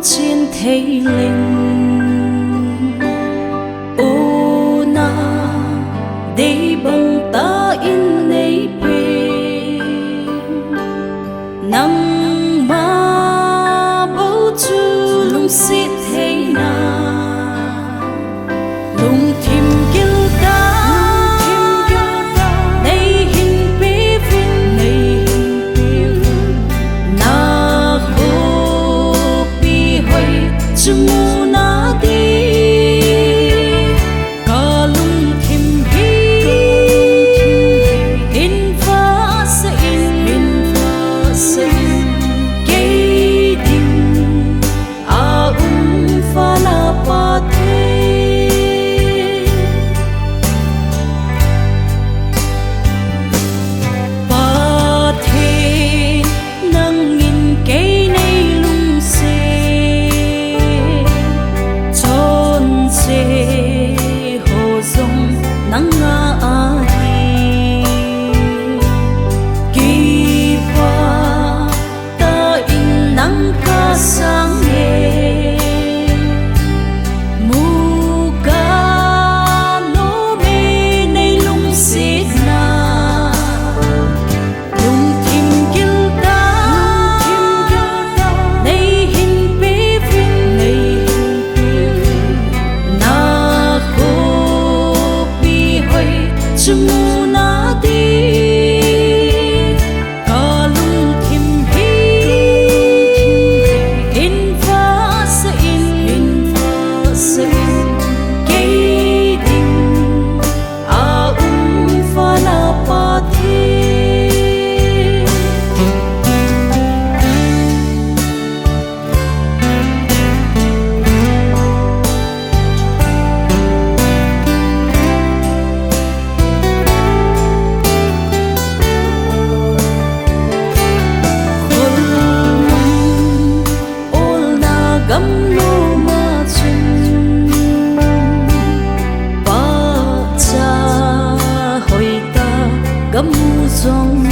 trên thế linh ô na để bằng ta in lấy về nắng ma bầu chu lung xít thế na lung thìm kêu Chmu na đi ca lung thìm hi in pha sa in cây đình a pha la pa the nang in cây này lung se hồ dung nắng ngã kỳ qua ta in nắng ca sáng nhẹ mù ca nô mê nay lung xít na lung thìm kêu ta nay hin bê vinh Chmu na đi ca lung thìm hi in pha sa in cây đình a pha la pa gam lu ma chun pa cha hoi ta gam zong